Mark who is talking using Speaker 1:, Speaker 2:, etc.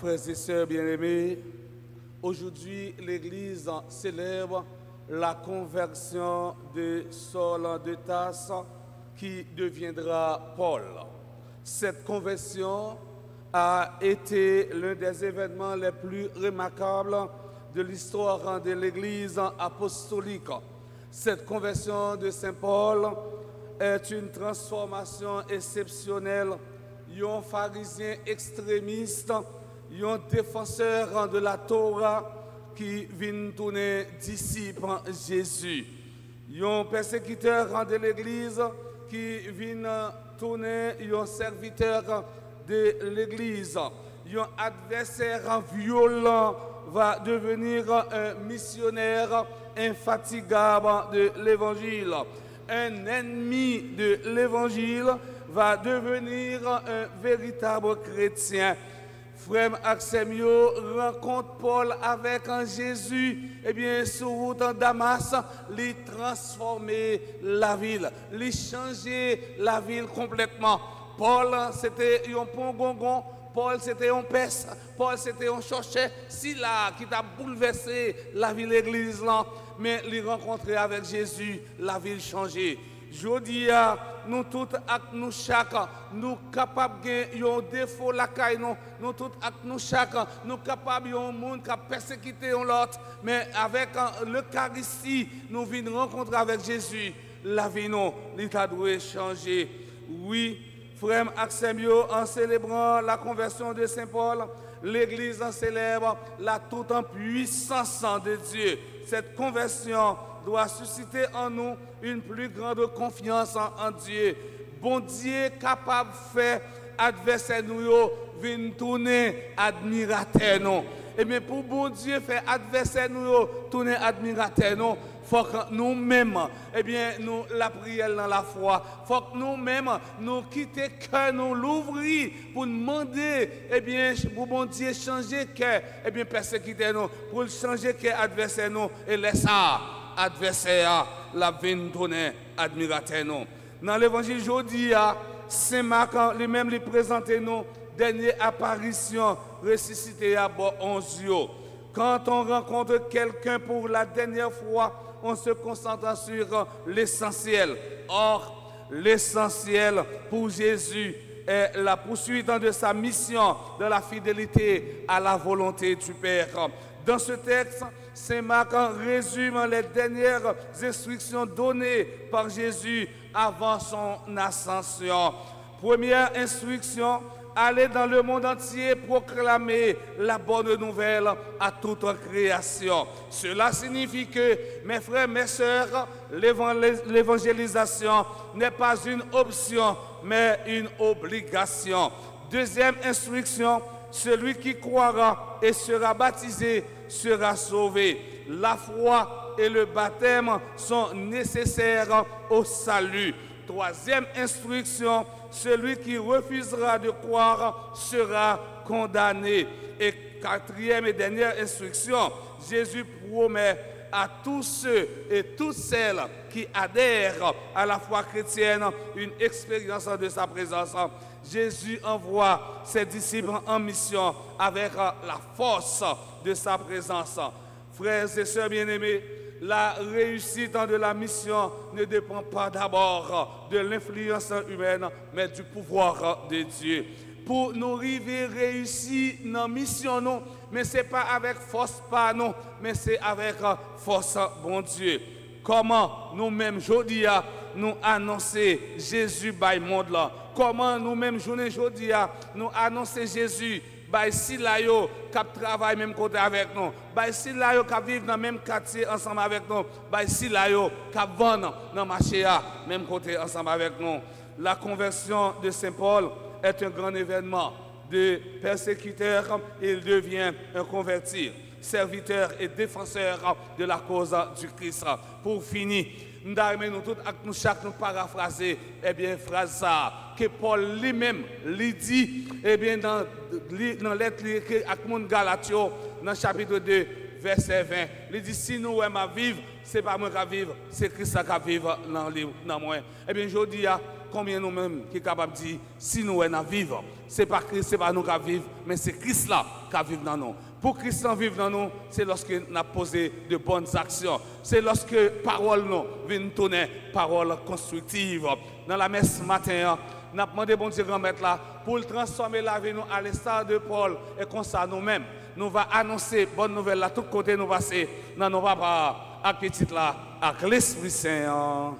Speaker 1: Frères et sœurs bien-aimés, aujourd'hui l'Église célèbre la conversion de Saul de Tarse qui deviendra Paul. Cette conversion a été l'un des événements les plus remarquables de l'histoire de l'Église apostolique. Cette conversion de Saint Paul est une transformation exceptionnelle. Un pharisien extrémiste, un défenseur de la Torah qui vient tourner disciple Jésus. Un persécuteur de l'Église qui vient tourner un serviteur de l'Église. Un adversaire violent va devenir un missionnaire infatigable de l'Évangile. Un ennemi de l'Évangile va devenir un véritable chrétien. Frère Axemio rencontre Paul avec un Jésus, eh bien, sur route en Damas, lui transformer la ville, lui changer la ville complètement. Paul, c'était un pongongon, Paul, c'était un peste, Paul, c'était un chochet, si là, qui t'a bouleversé la ville église là, mais lui rencontrer avec Jésus, la ville changée. Jodi nous tous nous chaque nous capables de un défaut la caille nous tous nous chaque nous capables un monde qui a persécuté l'autre mais avec l'Eucharistie nous venons rencontrer avec Jésus la vie nous l'état doit changer. Oui, frère Axemio, en célébrant la conversion de Saint Paul, l'Église en célèbre la toute en puissance de Dieu. Cette conversion doit susciter en nous une plus grande confiance en Dieu. Bon Dieu capable de faire adversaire nous venir tourner admirateur nous. Et mais pour bon Dieu faire adversaire nous tourner admirateur nous, faut que nous-mêmes, eh bien, nous la prière dans la foi. Faut que nous-mêmes, nous quitter cœur, nous l'ouvrir pour demander, eh bien, pour bon Dieu changer cœur, eh bien, persécuter nous, pour changer cœur adversaire nous, et laisser adversaire la vine tourner admirateur nous. Dans l'évangile aujourd'hui, Saint Marc lui-même lui présente nous dernière apparition ressuscité à 11 jours. Quand on rencontre quelqu'un pour la dernière fois, on se concentre sur l'essentiel. Or, l'essentiel pour Jésus est la poursuite de sa mission de la fidélité à la volonté du Père. Dans ce texte, Saint Marc résume les dernières instructions données par Jésus avant son ascension. Première instruction, aller dans le monde entier proclamer la bonne nouvelle à toute création. Cela signifie que, mes frères, mes sœurs, l'évangélisation n'est pas une option, mais une obligation. Deuxième instruction, celui qui croira et sera baptisé sera sauvé. La foi et le baptême sont nécessaires au salut. Troisième instruction, celui qui refusera de croire sera condamné. Et quatrième et dernière instruction, Jésus promet à tous ceux et toutes celles qui adhèrent à la foi chrétienne une expérience de sa présence. Jésus envoie ses disciples en mission avec la force de sa présence. Frères et sœurs bien-aimés, la réussite de la mission ne dépend pas d'abord de l'influence humaine, mais du pouvoir de Dieu. Pour nous arriver réussir dans la mission, non, mais ce n'est pas avec force pas non, mais c'est avec force bon Dieu. Comment nous-mêmes, aujourd'hui, nous annoncer Jésus by monde là? Comment nous-mêmes, aujourd'hui, nous annoncer Jésus by si la yo cap travaille même côté avec nous, by si la yo cap vivre dans le même quartier ensemble avec nous, by si la yo cap vendre dans marché même côté ensemble avec nous. La conversion de Saint Paul est un grand événement. De persécuteur, il devient un converti, serviteur et défenseur de la cause du Christ. Pour finir, nous tous, nous chaque nous paraphraser, eh bien, phrase ça, que Paul lui-même, lui dit, eh bien, dans lettre à Galatio, dans chapitre 2, verset 20. Il dit, si nous sommes à vivre, ce n'est pas moi qui vivre, c'est Christ qui vivre dans moi. Eh bien, je dis, combien nous-mêmes qui sommes capables de dire, si nous sommes à vivre, ce n'est pas Christ, ce n'est pas nous qui vivons, mais c'est Christ là qui vit dans nous. Pour Christ vivre dans nous, c'est lorsque nous avons posé de bonnes actions. C'est lorsque parole nous vient tourner, parole constructive. Dans la messe matin, nous avons demandé bon Dieu grand maître là pour transformer la vie nous à l'instar de Paul et comme ça nous-mêmes nous va annoncer bonne nouvelle là tous côtés nous passer dans nos papas à petit là avec l'Esprit Saint.